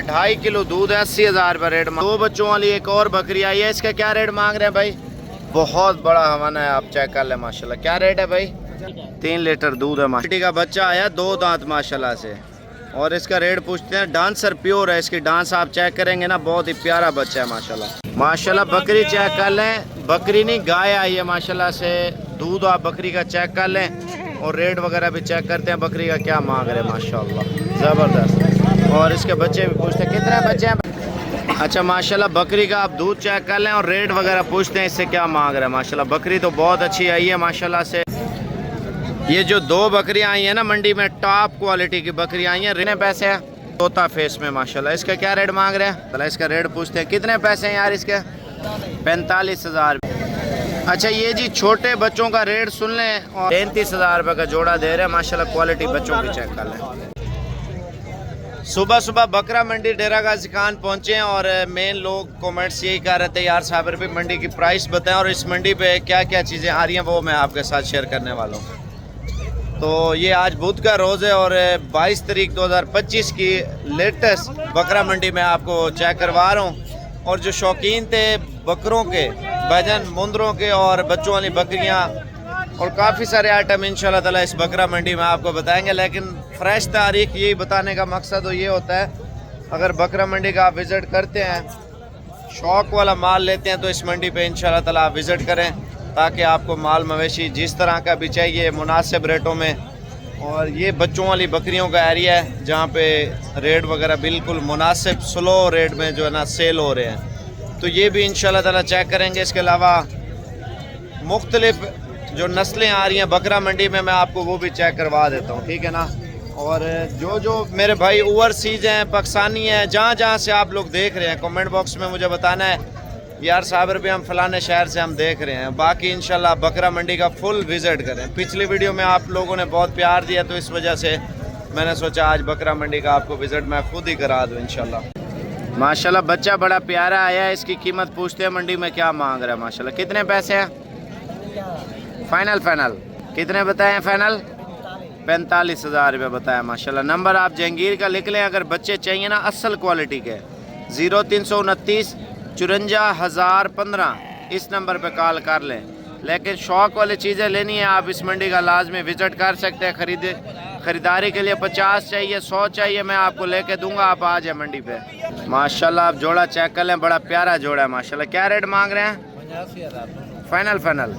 2.5 kilo दूध है, 80,000 रुपये रेट। दो बच्चों वाली एक और बकरी आई है, इसका क्या रेट मांग रहे हैं भाई? बहुत बड़ा हवाना है, आप चेक कर लें माशाल्लाह। क्या रेट है भाई? 3 लीटर दूध है माशाल्लाह का। बच्चा आया 2 दांत माशाल्लाह से, और इसका रेट पूछते हैं। डांसर प्योर है, इसकी डांस आप चेक करेंगे ना, बहुत ही प्यारा बच्चा है माशाल्लाह। माशाल्लाह बकरी चेक कर लें, बकरी नहीं गाय आई है माशाल्लाह से। दूध आप बकरी का चेक कर लें और रेट वगैरह भी चेक करते हैं बकरी का क्या मांग रहे हैं माशाल्लाह, ज़बरदस्त। और इसके बच्चे भी पूछते हैं कितने बच्चे हैं। अच्छा माशाल्लाह बकरी का आप दूध चेक कर लें और रेट वगैरह पूछते हैं इससे क्या मांग रहे हैं माशाल्लाह। बकरी तो बहुत अच्छी आई है माशाल्लाह से। ये जो 2 बकरियां आई हैं ना मंडी में, टॉप क्वालिटी की बकरी आई हैं। कितने पैसे हैं? तोता फेस में माशाल्लाह। इसका क्या रेट मांग रहे हैं? चला इसका रेट पूछते हैं। कितने पैसे हैं यार इसके? 45,000। अच्छा ये जी छोटे बच्चों का रेट सुन लें, और 33,000 रुपये का जोड़ा दे रहे हैं माशाल्लाह। क्वालिटी बच्चों की चेक कर लें। सुबह सुबह बकरा मंडी डेरा गाजी खान पहुँचे हैं, और मेन लोग कमेंट्स यही कर रहे थे यार साबिर भाई मंडी की प्राइस बताएं, और इस मंडी पे क्या क्या चीज़ें आ रही हैं वो मैं आपके साथ शेयर करने वाला हूँ। तो ये आज बुध का रोज़ है, और 22 तारीख 2025 की लेटेस्ट बकरा मंडी में आपको चेक करवा रहा हूँ। और जो शौकीन थे बकरों के, भजन मुंदरों के और बच्चों वाली बकरियाँ और काफ़ी सारे आइटम इंशाल्लाह ताला इस बकरा मंडी में आपको बताएंगे। लेकिन फ्रेश तारीख यही बताने का मकसद तो ये होता है, अगर बकरा मंडी का आप विज़िट करते हैं, शौक़ वाला माल लेते हैं, तो इस मंडी पे इंशाल्लाह ताला आप विज़िट करें, ताकि आपको माल मवेशी जिस तरह का भी चाहिए मुनासिब रेटों में। और ये बच्चों वाली बकरियों का एरिया है जहाँ पे रेट वगैरह बिल्कुल मुनासिब स्लो रेट में जो है ना सेल हो रहे हैं, तो ये भी इंशाल्लाह ताला चेक करेंगे। इसके अलावा मुख्तलिफ जो नस्लें आ रही हैं बकरा मंडी में, मैं आपको वो भी चेक करवा देता हूँ, ठीक है ना। और जो मेरे भाई ओवरसीज़ हैं, पाकिस्तानी हैं, जहाँ जहाँ से आप लोग देख रहे हैं, कमेंट बॉक्स में मुझे बताना है यार साबिर भी हम फलाने शहर से हम देख रहे हैं। बाकी इंशाल्लाह बकरा मंडी का फुल विज़िट करें। पिछली वीडियो में आप लोगों ने बहुत प्यार दिया, तो इस वजह से मैंने सोचा आज बकरा मंडी का आपको विज़िट मैं खुद ही करा दूँ इंशाल्लाह। माशाल्लाह बच्चा बड़ा प्यारा आया है, इसकी कीमत पूछते हैं मंडी में क्या मांग रहा है माशाल्लाह। कितने पैसे हैं? फाइनल कितने बताए हैं? फाइनल 45,000 रुपये बताया माशाल्लाह। नंबर आप जहांगीर का लिख लें, अगर बच्चे चाहिए ना असल क्वालिटी के। 0329 54,015 इस नंबर पे कॉल कर लें। लेकिन शौक़ वाली चीज़ें लेनी है, आप इस मंडी का लाजमी विज़िट कर सकते हैं। ख़रीदारी के लिए 50 चाहिए, 100 चाहिए, मैं आपको लेके दूंगा, आप आ जाए मंडी पे माशाल्लाह। आप जोड़ा चेक कर लें, बड़ा प्यारा जोड़ा है माशाल्लाह। क्या रेट मांग रहे हैं? 85,000। फाइनल 75।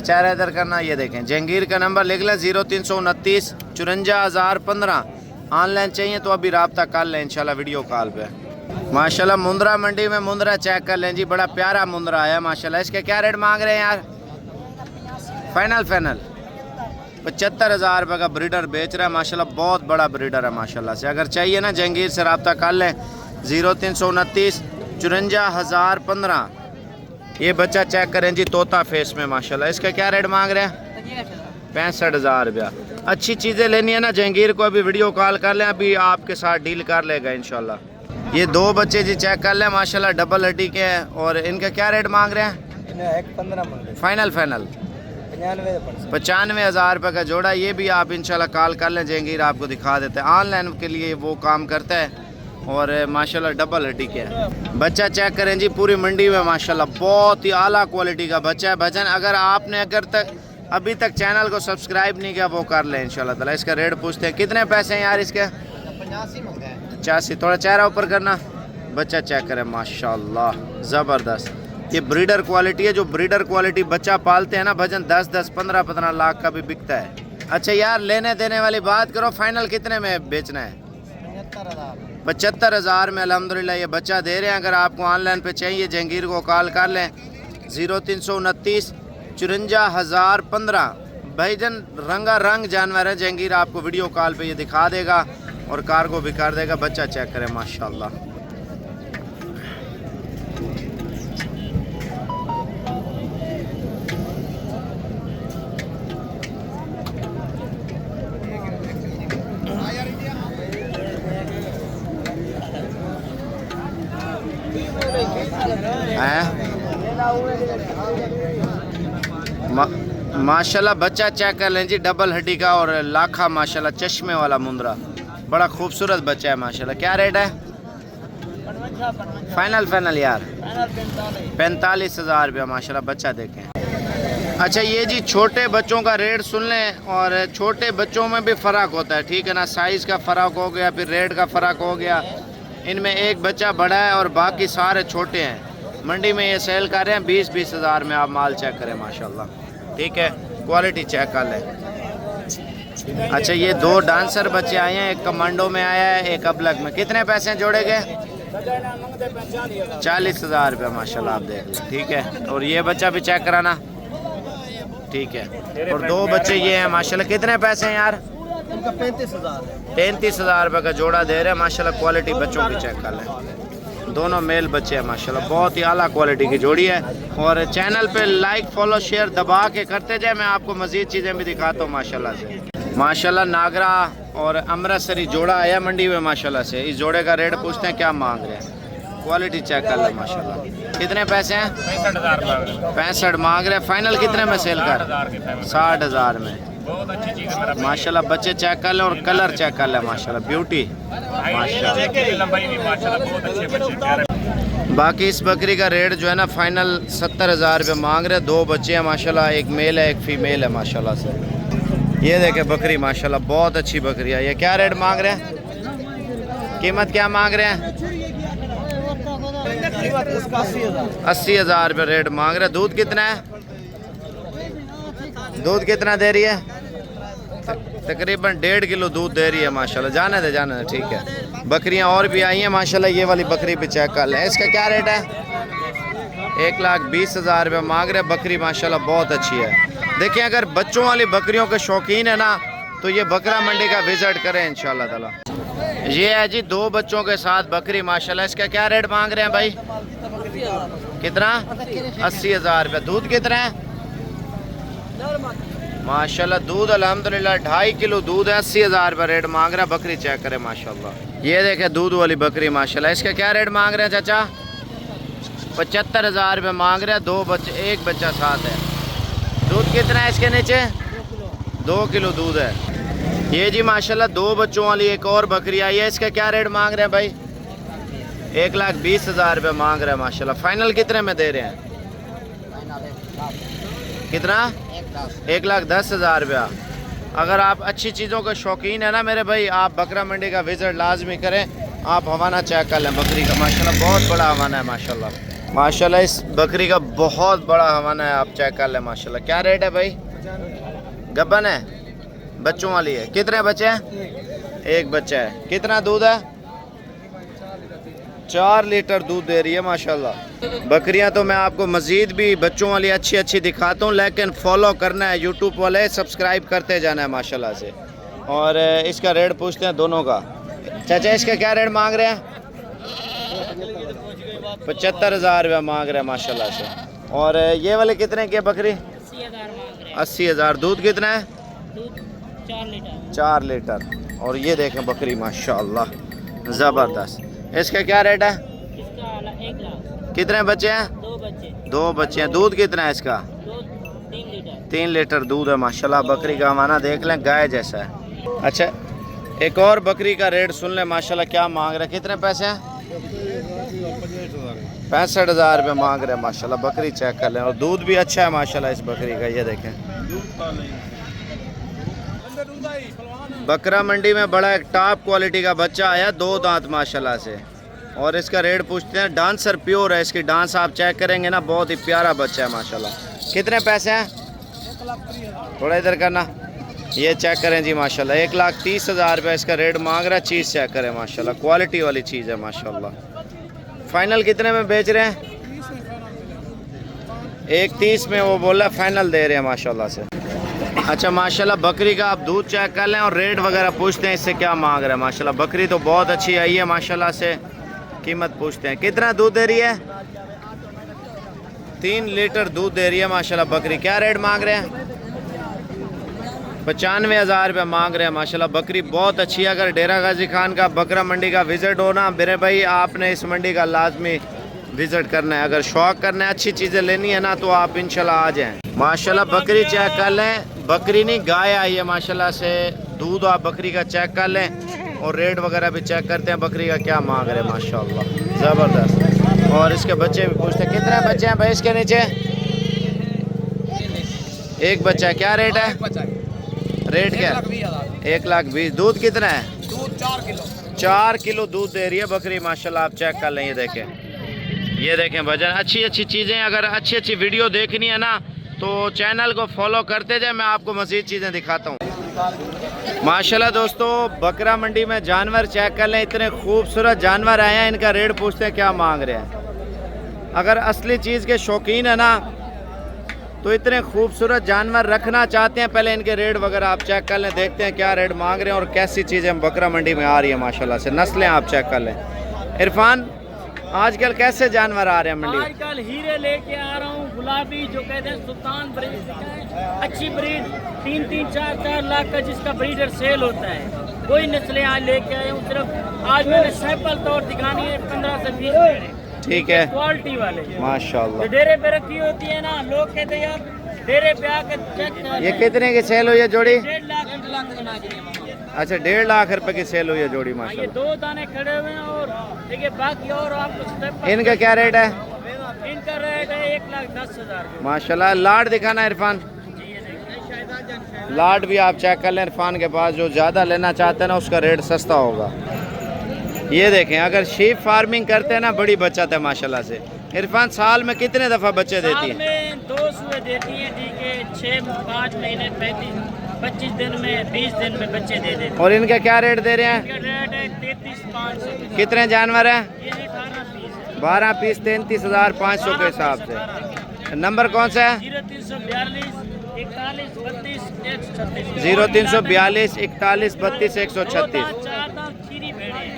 चार इधर करना। ये देखें जहांगीर का नंबर लिख लें, 0329 54,015। ऑनलाइन चाहिए तो अभी रब्ता कर लें इंशाल्लाह वीडियो कॉल पे माशाल्लाह। मुंद्रा मंडी में मुंद्रा चेक कर लें जी, बड़ा प्यारा मुंद्रा आया माशाल्लाह। इसके क्या रेट मांग रहे हैं यार? फाइनल 75,000 रुपये का ब्रीडर बेच रहा है माशाल्लाह। बहुत बड़ा ब्रीडर है माशाल्लाह से। अगर चाहिए ना जहांगीर से रब्ता कर लें, 0329 54,015। ये बच्चा चेक करें जी, तोता फेस में माशाल्लाह। इसका क्या रेट मांग रहे हैं? 65,000 रुपया। अच्छी चीज़ें लेनी है ना जहांगीर को अभी वीडियो कॉल कर लें, अभी आपके साथ डील कर लेगा इंशाल्लाह। ये 2 बच्चे जी चेक कर लें माशाल्लाह, डबल हड्डी के हैं। और इनका क्या रेट मांग रहे हैं? 15 फाइनल 95,000 रुपये का जोड़ा। ये भी आप इंशाल्लाह कॉल कर लें, जहांगीर आपको दिखा देते हैं। ऑनलाइन के लिए वो काम करता है, और माशाल्लाह डबल हड्डी के है। बच्चा चेक करें जी, पूरी मंडी में माशाल्लाह बहुत ही आला क्वालिटी का बच्चा है। भजन अगर आपने अभी तक चैनल को सब्सक्राइब नहीं किया वो कर लें इंशाल्लाह ताला। इसका रेट पूछते हैं। कितने पैसे हैं यार इसके? 85। थोड़ा चेहरा ऊपर करना। बच्चा चेक करें माशाल्लाह ज़बरदस्त। ये ब्रीडर क्वालिटी है। जो ब्रीडर क्वालिटी बच्चा पालते हैं ना भजन, 10-10 15-15 लाख का भी बिकता है। अच्छा यार लेने देने वाली बात करो, फाइनल कितने में बेचना है? 75,000 में अल्हम्दुलिल्लाह ये बच्चा दे रहे हैं। अगर आपको ऑनलाइन पे चाहिए जहांगीर को कॉल कर लें, 0329 54,015। भाईजन रंगा रंग जानवर है, जहांगीर आपको वीडियो कॉल पे ये दिखा देगा और कार्गो भी कर देगा। बच्चा चेक करें माशाल्लाह। माशाल्लाह बच्चा चेक कर लें जी, डबल हड्डी का और लाखा माशाल्लाह चश्मे वाला मुंद्रा, बड़ा खूबसूरत बच्चा है माशाल्लाह। क्या रेट है? फाइनल यार 45,000 रुपया माशाल्लाह बच्चा देखें। अच्छा ये जी छोटे बच्चों का रेट सुन लें, और छोटे बच्चों में भी फ़र्क होता है, ठीक है ना, साइज़ का फ़र्क हो गया, फिर रेट का फ़र्क हो गया। इनमें एक बच्चा बड़ा है और बाकी सारे छोटे हैं। मंडी में ये सेल कर रहे हैं 20-20 हज़ार में। आप माल चेक करें माशाल्लाह, ठीक है, क्वालिटी चेक कर लें। अच्छा ये 2 डांसर बच्चे आए हैं, एक कमांडो में आया है, एक अबलग में। कितने पैसे जोड़े गए? 40,000 रुपये माशाल्लाह, आप देख लें, ठीक है। और ये बच्चा भी चेक कराना, ठीक है। और 2 बच्चे ये हैं माशाल्लाह। कितने पैसे हैं यार? 35,000 रुपये का जोड़ा दे रहे हैं माशाल्लाह। क्वालिटी बच्चों की चेक कर लें, दोनों मेल बच्चे हैं माशाल्लाह, बहुत ही आला क्वालिटी की जोड़ी है। और चैनल पे लाइक फॉलो शेयर दबा के करते जाए, मैं आपको मज़ीद चीज़ें भी दिखाता हूँ माशाल्लाह से। माशाल्लाह नागरा और अमृतसरी जोड़ा आया मंडी में माशाल्लाह से। इस जोड़े का रेट पूछते हैं क्या मांग रहे हैं, क्वालिटी चेक कर लें माशाल्लाह। कितने पैसे हैं? 65 मांग रहे हैं। फाइनल कितने में सेल कर? 60,000 में माशाल्लाह। बच्चे चेक कर लें और कलर चेक कर लें माशाल्लाह, ब्यूटी माशाल्लाह। बाकी इस बकरी का रेट जो है ना फाइनल 70,000 रुपये मांग रहे हैं। 2 बच्चे हैं माशाल्लाह, एक मेल है एक फीमेल है माशाल्लाह से। ये देखें बकरी माशाल्लाह, बहुत अच्छी बकरी है। ये क्या रेट मांग रहे हैं? कीमत क्या मांग रहे हैं? 80,000 रुपये रेट मांग रहे हैं। दूध कितना है? दूध कितना दे रही है? तकरीबन 1.5 किलो दूध दे रही है माशाल्लाह। जाने दे, ठीक है। बकरियां और भी आई हैं माशाल्लाह। ये वाली बकरी भी चेक कर लें। इसका क्या रेट है? 1,20,000 रुपये मांग रहे हैं। बकरी माशाल्लाह बहुत अच्छी है। देखिए अगर बच्चों वाली बकरियों के शौकीन है ना, तो ये बकरा मंडी का विजिट करें इंशाल्लाह ताला। ये है जी 2 बच्चों के साथ बकरी माशाल्लाह। इसका क्या रेट मांग रहे हैं भाई? कितना? 80,000 रुपये। दूध कितना है माशाल्लाह? दूध अल्हम्दुलिल्लाह 2.5 किलो दूध है। 80,000 रुपये रेट मांग रहा है। बकरी चेक करें माशाल्लाह। ये देखें दूध वाली बकरी माशाल्लाह। इसका क्या रेट मांग रहे हैं चाचा? 75,000 रुपये मांग रहे हैं। 2 बच्चे, एक बच्चा साथ है। दूध कितना है इसके नीचे? 2 किलो दूध है। ये जी माशाल्लाह 2 बच्चों वाली एक और बकरी आई है। इसका क्या रेट मांग रहे हैं भाई? 1,20,000 रुपये मांग रहे हैं माशाल्लाह। फाइनल कितने में दे रहे हैं? कितना? 1,10,000 रुपया। अगर आप अच्छी चीज़ों के शौकीन है ना मेरे भाई, आप बकरा मंडी का विजिट लाजमी करें। आप हवाना चेक कर लें बकरी का माशाल्लाह, बहुत बड़ा हवाना है माशाल्लाह। इस बकरी का बहुत बड़ा हवाना है, आप चेक कर लें माशाल्लाह। क्या रेट है भाई? गब्बन है, बच्चों वाली है। कितने बच्चे हैं? एक बच्चा है। कितना दूध है? 4 लीटर दूध दे रही है माशाल्लाह। बकरियां तो मैं आपको मज़ीद भी बच्चों वाली अच्छी दिखाता हूँ, लेकिन फॉलो करना है यूट्यूब वाले, सब्सक्राइब करते जाना है माशाल्लाह से। और इसका रेट पूछते हैं दोनों का। चाचा इसका क्या रेट मांग रहे हैं? 75,000 रुपया मांग रहे हैं माशाल्लाह से। और ये वाले कितने की बकरी? 80,000। दूध कितना है? 4 लीटर। और ये देखें बकरी माशाल्लाह ज़बरदस्त। इसका क्या रेट है? इसका 1 लाख। कितने बच्चे हैं? 2 बच्चे हैं। दूध कितना है इसका? 3 लीटर दूध है माशाल्लाह। बकरी का हवाना देख लें, गाय जैसा है। अच्छा एक और बकरी का रेट सुन लें माशाल्लाह, क्या मांग रहे हैं? कितने पैसे हैं? 65,000 रुपये मांग रहे हैं माशाल्लाह। बकरी चेक कर लें, और दूध भी अच्छा है माशाल्लाह इस बकरी का। ये देखें बकरा मंडी में बड़ा एक टॉप क्वालिटी का बच्चा आया, 2 दांत माशाल्लाह से। और इसका रेट पूछते हैं। डांसर प्योर है, इसकी डांस आप चेक करेंगे ना, बहुत ही प्यारा बच्चा है माशाल्लाह। कितने पैसे हैं? थोड़ा इधर करना, ये चेक करें जी माशाल्लाह। 1,30,000 रुपये इसका रेट मांग रहा है। चीज़ चेक करें माशाल्लाह, क्वालिटी वाली चीज़ है माशाल्लाह। फाइनल कितने में बेच रहे हैं? 1,30 में वो बोला, फाइनल दे रहे हैं माशाल्लाह से। अच्छा माशाल्लाह बकरी का आप दूध चेक कर लें और रेट वगैरह पूछते हैं इससे क्या मांग रहे हैं माशाल्लाह। बकरी तो बहुत अच्छी आई है माशाल्लाह से। कीमत पूछते हैं। कितना दूध दे रही है? 3 लीटर दूध दे रही है माशाल्लाह बकरी। क्या रेट मांग रहे हैं? 95,000 रुपये मांग रहे हैं माशाल्लाह। बकरी बहुत अच्छी है। अगर डेरा गाजी खान का बकरा मंडी का विज़िट हो ना मेरे भाई, आपने इस मंडी का लाजमी विज़िट करना है। अगर शौक़ करना है, अच्छी चीज़ें लेनी है ना, तो आप इंशाल्लाह आ जाएँ माशाल्लाह। बकरी चेक कर लें, बकरी नहीं गाय आई है माशाल्लाह से। दूध आप बकरी का चेक कर लें। और रेट वगैरह भी चेक करते हैं बकरी का क्या मांग रहे हैं माशाल्लाह ज़बरदस्त। और इसके बच्चे भी पूछते हैं कितने बच्चे हैं भाई इसके नीचे? एक बच्चा है। क्या रेट है? रेट क्या? 1,20,000। दूध कितना है? दूध 4 किलो। 4 किलो दूध दे रही है बकरी माशाल्लाह। आप चेक कर लें, ये देखें वजन। अच्छी अच्छी चीज़ें, अगर अच्छी अच्छी वीडियो देखनी है ना तो चैनल को फॉलो करते जाए, मैं आपको मज़ीद चीज़ें दिखाता हूँ। माशाल्लाह दोस्तों, बकरा मंडी में जानवर चेक कर लें, इतने खूबसूरत जानवर आए हैं। इनका रेट पूछते हैं क्या मांग रहे हैं। अगर असली चीज़ के शौकीन है ना तो इतने खूबसूरत जानवर रखना चाहते हैं, पहले इनके रेट वगैरह आप चेक कर लें, देखते हैं क्या रेट मांग रहे हैं और कैसी चीज़ें बकरा मंडी में आ रही है माशाल्लाह से। नस्लें आप चेक कर लें। इरफान, आजकल कैसे जानवर आ रहे हैं मंडी? आजकल हीरे लेके आ रहा हूँ, गुलाबी जो कहते हैं सुल्तान ब्रीड, अच्छी ब्रीड 3-3, 4-4 लाख का जिसका ब्रीडर सेल होता है, कोई नस्लें आज लेके आए हूँ। सिर्फ आज मैंने सैंपल तौर दिखानी है, 15 से 20 मेरे। ठीक है, क्वालिटी वाले माशाल्लाह। जो डेरे पे रखी होती है ना, लोग कहते हैं यार डेरे पे आकर चेक कर। ये कितने की सेल हुई है जोड़ी? 1.5 लाख की बना के दिया। अच्छा, 1.5 लाख रुपए की सेल हुई है जोड़ी ये माशाल्लाह। 2 दाने खड़े हुए हैं और देखिए बाकी और आपको स्टेप। इनका क्या रेट है? इनका रेट है 1,10,000 माशाल्लाह। लाड दिखाना इरफान, जी। ये देखिए लाड भी आप चेक कर लें इरफान के पास। जो ज़्यादा लेना चाहते हैं ना उसका रेट सस्ता होगा। ये देखें, अगर शीप फार्मिंग करते हैं ना बड़ी बचत है माशाल्लाह से। इरफान, साल में कितने दफ़ा बच्चे देती है? साल में 2 सुबह देती हैं, ठीक है। 6-5 महीने 25 दिन में 20 दिन में बच्चे दे देते हैं। और इनका क्या रेट दे रहे हैं? इनका रेट है 33,500। कितने जानवर हैं? ये 18 पीस 12 पीस 33,500 के हिसाब से। नंबर कौन सा है? 0342 41 32 136। 0342 41 32 136।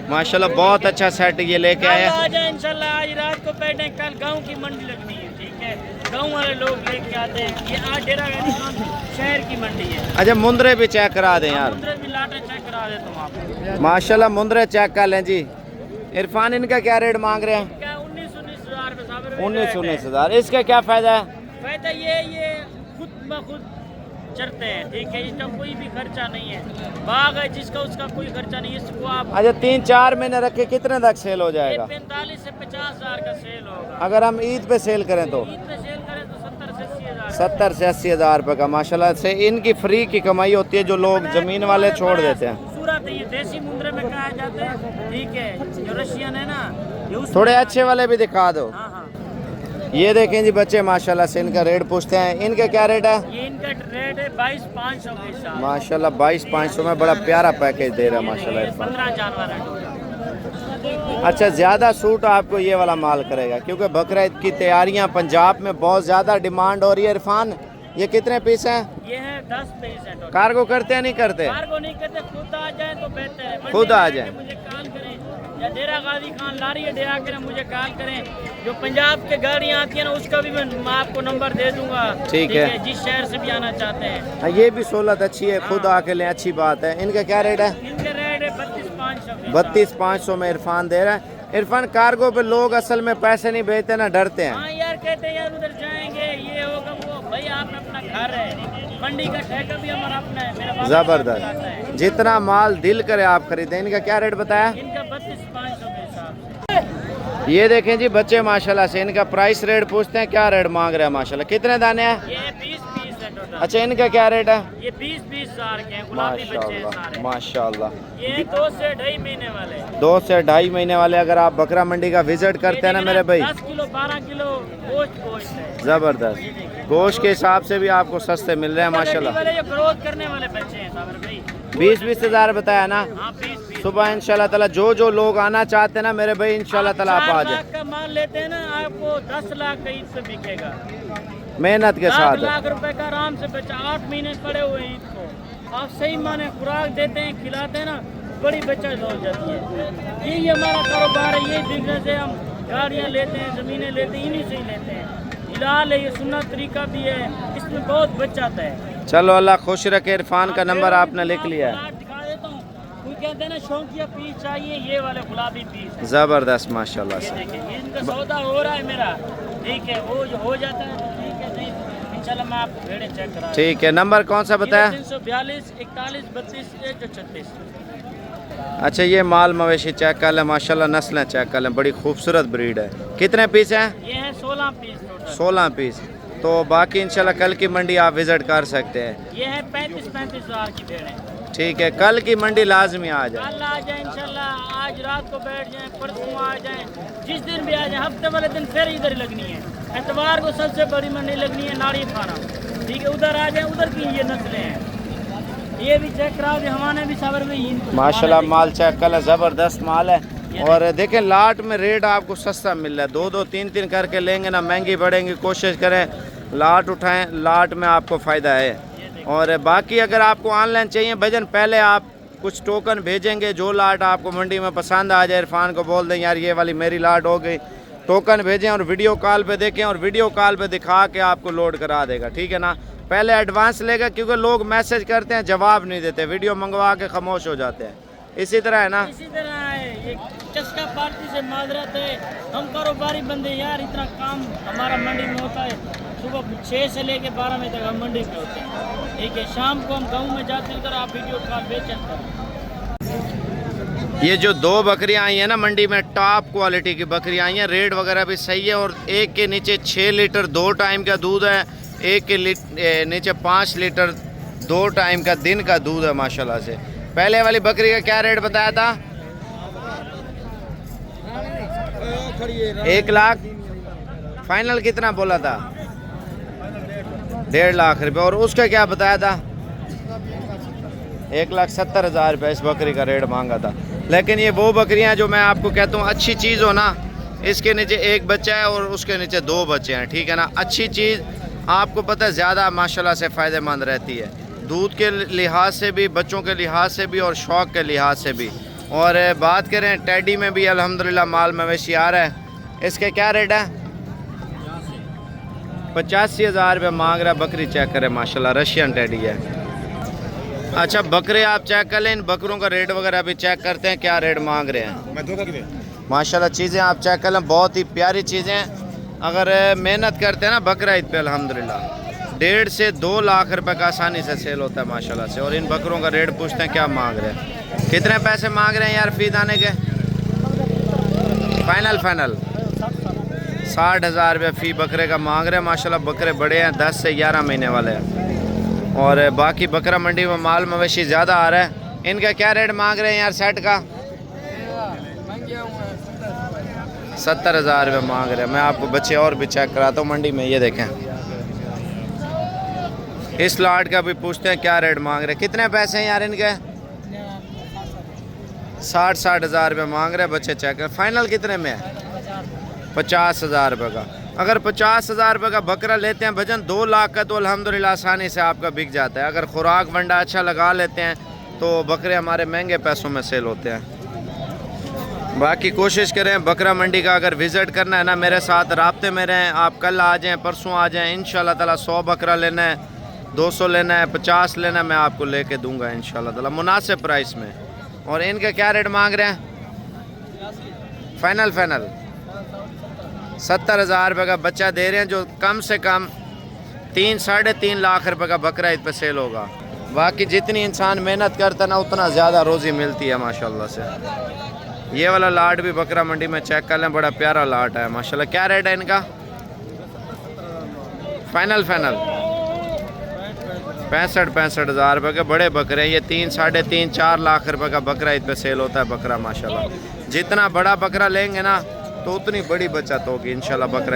माशाल्लाह बहुत अच्छा सेट ये लेके आए हैं। आ जाए इंशाल्लाह, आज रात को बैठे, कल गांव की मंडी लगती है, ठीक है। गांव वाले लोग लेके आते हैं। ये आज डेरा गाड़ी शहर की मंडी है। अच्छा, मुंदरे भी चेक करा दें यार। मुंद्रे भी लाटे चेक करा देता हूँ आपको। माशाल्लाह मुंदरे चेक कर लें जी। इरफान, इनका क्या रेट मांग रहे हैं? क्या 19,000 रुपये साहब? 19,000। इसका क्या फ़ायदा है? फायदा ये खुद ब खुद चरते हैं, ठीक है। इसका कोई भी खर्चा नहीं है। बाग है जिसका, उसका कोई खर्चा नहीं है। इसको आप अच्छा, 3-4 महीने रखे कितने तक सेल हो जाएगा? 45 से 50,000 का सेल होगा। अगर हम ईद पे सेल करें तो ईद में सेल करें तो 70 से 80 हज़ार। 70 से 80 हज़ार रुपये का माशाल्लाह से। इनकी फ्री की कमाई होती है, जो लोग ज़मीन वाले छोड़ देते हैं। खूबसूरत है ये, देसी मुंद्रे में कहा जाते हैं, ठीक है। जो रशियन है ना, ये उसमें थोड़े अच्छे वाले भी दिखा दो। हाँ हाँ। ये देखें जी बच्चे माशाल्लाह से। इनका रेट पूछते हैं, इनका क्या रेट है? ये इनका रेट है 22,500 के हिसाब। माशाल्लाह 22,500 में बड़ा प्यारा पैकेज दे रहा है माशाल्लाह इरफान। 15 जानवर है टोटल। अच्छा, ज़्यादा सूट आपको ये वाला माल करेगा क्योंकि बकरा ईद की तैयारियां पंजाब में बहुत ज़्यादा डिमांड हो रही है। इरफान, ये कितने पीस हैं? ये है 10 पीस है टोटल। कार्गो करते हैं नहीं करते? कार्गो नहीं करते, खुद आ जाए तो बेहतर है। मंडी खुद में आ आके जाए। मुझे कॉल करें, या डेरा गाजी खान लारी है डेरा करें, मुझे कॉल करें। जो पंजाब के गाड़ियाँ आती है ना, उसका भी मैं आपको नंबर दे दूंगा, ठीक है। जिस शहर से भी आना चाहते हैं। हाँ, ये भी सहूलत अच्छी है, खुद आके लें, अच्छी बात है। इनका क्या रेट है? इनके रेट है 32,500। 32,500 में इरफान दे रहा है। इरफान, कार्गो पे लोग असल में पैसे नहीं भेजते ना, डरते हैं। हाँ यार, कहते हैं यार उधर जाएंगे, ये होगा वो। भाई आप अपना घर है, मंडी का ठेका भी हमारा अपना है। मेरा बाप ज़बरदस्त। चलाता है। जितना माल दिल करे आप खरीदें। इनका क्या रेट बताया? इनका 32,500 के हिसाब से। ये देखें जी बच्चे माशाल्लाह से। इनका प्राइस रेट पूछते हैं, क्या रेट मांग रहे हैं माशाल्लाह? कितने दाने हैं? ये 20 पीस है टोटल। अच्छा, इनका क्या रेट है? ये 20-20 हज़ार के हैं, गुलाबी बच्चे हैं माशाल्लाह सारे। माशाल्लाह। ये 2 से 2.5 महीने वाले। 2 से 2.5 महीने वाले। अगर आप बकरा मंडी का विजिट करते हैं ना मेरे भाई, 10 किलो 12 किलो गोश्त है। ज़बरदस्त। गोश्त के हिसाब से भी आपको सस्ते मिल रहे हैं माशाल्लाह। वाले ये ग्रोथ करने वाले बच्चे हैं साबर भाई। 20-20 हज़ार बताया ना? हाँ 20 सुबह इंशाल्लाह ताला जो लोग आना चाहते हैं ना मेरे भाई, इंशाल्लाह ताला आप आ 4 जाए। लाख का माल लेते हैं ना, आपको 10 लाख का ईद पे बिकेगा। मेहनत के साथ है। लाख रुपए का आराम से बच्चा। 8 महीने पड़े हुए हैं ईद को। आप सही माने खुराक देते हैं, खिलाते हैं ना, बड़ी बचत हो जाती है। यही हमारा कारोबार है, यही बिजनेस है। हम गाड़ियाँ लेते हैं, ज़मीनें लेते हैं, इन्हीं से ही लेते हैं। इलाल है, ये सुन्नत तरीका भी है, इसमें बहुत बचत है। चलो अल्लाह खुश रखे। इरफान का नंबर आपने लिख लिया है। दिखा देता हूँ। कोई कहते हैं ना शौकिया पीस चाहिए, ये वाले गुलाबी पीस। ज़बरदस्त माशाल्लाह ये से। देखिए, ये इनका सौदा हो रहा है मेरा, ठीक है। वो जो हो जाता है तो ठीक है, नहीं इंशाल्लाह मैं आपको भेड़े चेक करा। ठीक है, नंबर कौन सा बताया? 342 41 32 136। अच्छा ये माल मवेशी चेक कर लें, माशाल्लाह नस्लें चेक कर लें, बड़ी खूबसूरत ब्रीड है। कितने पीस हैं? ये है 16 पीस टोटल। 16 पीस। तो बाकी इंशाल्लाह कल की मंडी आप विजिट कर सकते हैं। ये है 35-35 हज़ार की भेड़ है। ठीक है, कल की मंडी लाजमी आ जाए। कल आ जाए इंशाल्लाह, आज रात को बैठ जाए, परसों आ जाए, जिस दिन भी आ जाए, हफ्ते वाले दिन फिर इधर लगनी है। एतवार को सबसे बड़ी मंडी लगनी है नाड़ी फाना, ठीक है, उधर आ जाए, उधर की ये नस्लें हैं। ये भी चेक कराओ, हमारे भी सबर में ही माशाल्लाह माल चेक कर, ज़बरदस्त माल है। और देखें लाट में रेट आपको सस्ता मिल रहा है, 2-2 3-3 करके लेंगे ना महंगी पड़ेंगी। कोशिश करें लाट उठाएं, लाट में आपको फ़ायदा है। और बाकी अगर आपको ऑनलाइन चाहिए भजन, पहले आप कुछ टोकन भेजेंगे, जो लाट आपको मंडी में पसंद आ जाए इरफान को बोल दें यार ये वाली मेरी लाट हो गई, टोकन भेजें और वीडियो कॉल पे देखें, और वीडियो कॉल पे दिखा के आपको लोड करा देगा, ठीक है ना। पहले एडवांस लेगा, क्योंकि लोग मैसेज करते हैं जवाब नहीं देते, वीडियो मंगवा के खामोश हो जाते हैं। इसी तरह है ना, इसी तरह है। ये चस्का पार्टी से माजरत है, हम कारोबारी बंदे यार, इतना काम हमारा मंडी में होता है, सुबह 6 से लेके 12 बजे तक हम मंडी पे होते हैं, ठीक है। शाम को हम गाँव में जाते हैं, उधर आप वीडियो कॉल बेचन करें। ये जो 2 बकरियां आई हैं ना मंडी में, टॉप क्वालिटी की बकरियां आई हैं, रेट वगैरह भी सही है। और एक के नीचे 6 लीटर 2 टाइम का दूध है, एक के नीचे 5 लीटर 2 टाइम का दिन का दूध है माशाल्लाह से। पहले वाली बकरी का क्या रेट बताया था? 1 लाख। फाइनल कितना बोला था? 1.5 लाख रुपये। और उसका क्या बताया था? 1,70,000 रुपये इस बकरी का रेट मांगा था। लेकिन ये वो बकरियां जो मैं आपको कहता हूँ अच्छी चीज़ हो ना, इसके नीचे 1 बच्चा है और उसके नीचे 2 बच्चे हैं, ठीक है ना। अच्छी चीज़ आपको पता है ज़्यादा माशाल्लाह से फ़ायदेमंद रहती है, दूध के लिहाज से भी, बच्चों के लिहाज से भी और शौक़ के लिहाज से भी। और बात करें टेडी में भी अल्हम्दुलिल्लाह माल मवेशी आ रहा है। इसके क्या रेट है? 85,000 रुपये मांग रहा है। बकरी चेक करें माशाल्लाह, रशियन टेडी है। अच्छा बकरे आप चेक कर लें, इन बकरों का रेट वगैरह भी चेक करते हैं, क्या रेट मांग रहे हैं। माशाल्लाह चीज़ें आप चेक कर लें, बहुत ही प्यारी चीज़ें। अगर मेहनत करते हैं ना बकरा ईद पे अल्हम्दुलिल्लाह 1.5 से 2 लाख रुपए का आसानी से सेल होता है माशाल्लाह से। और इन बकरों का रेट पूछते हैं क्या मांग रहे हैं, कितने पैसे मांग रहे हैं यार फी दाने के? फाइनल 60,000 रुपये फ़ी बकरे का मांग रहे हैं माशाल्लाह। बकरे बड़े हैं, 10 से 11 महीने वाले हैं। और बाकी बकरा मंडी में माल मवेशी ज़्यादा आ रहा है। इनका क्या रेट मांग रहे हैं यार सेट का? 70,000 रुपये मांग रहे हैं। मैं आपको बच्चे और भी चेक कराता हूँ मंडी में, ये देखें। इस लाट का भी पूछते हैं क्या रेट मांग रहे हैं। कितने पैसे हैं यार इनके? 60,000 रुपये मांग रहे हैं बच्चे चेक कर। फाइनल कितने में है? 50,000 रुपये का। अगर 50,000 रुपये का बकरा लेते हैं भजन, 2 लाख का तो अल्हम्दुलिल्लाह आसानी से आपका बिक जाता है। अगर खुराक वंडा अच्छा लगा लेते हैं तो बकरे हमारे महंगे पैसों में सेल होते हैं। बाकी कोशिश करें बकरा मंडी का अगर विज़िट करना है ना, मेरे साथ राब्ते में रहें। आप कल आ जाएं, परसों आ जाएं, इंशाल्लाह ताला 100 बकरा लेना है, 200 लेना है, 50 लेना है, मैं आपको लेके दूंगा इंशाल्लाह ताला मुनासिब प्राइस में। और इनका क्या रेट मांग रहे हैं? फाइनल 70,000 रुपये का बच्चा दे रहे हैं, जो कम से कम 3-3.5 लाख रुपये का बकरा ईद पे सेल होगा। बाकी जितनी इंसान मेहनत करता ना, उतना ज़्यादा रोज़ी मिलती है माशाल्लाह से। ये वाला लाट भी बकरा मंडी में चेक कर लें, बड़ा प्यारा लाट है माशाल्लाह। क्या रेट है इनका? फाइनल 65,000 रुपये के बड़े बकरे हैं ये। 3-3.5-4 लाख रुपए का बकरा ईद पे सेल होता है बकरा माशाल्लाह। जितना बड़ा बकरा लेंगे ना तो उतनी बड़ी बचत होगी इंशाल्लाह बकरा।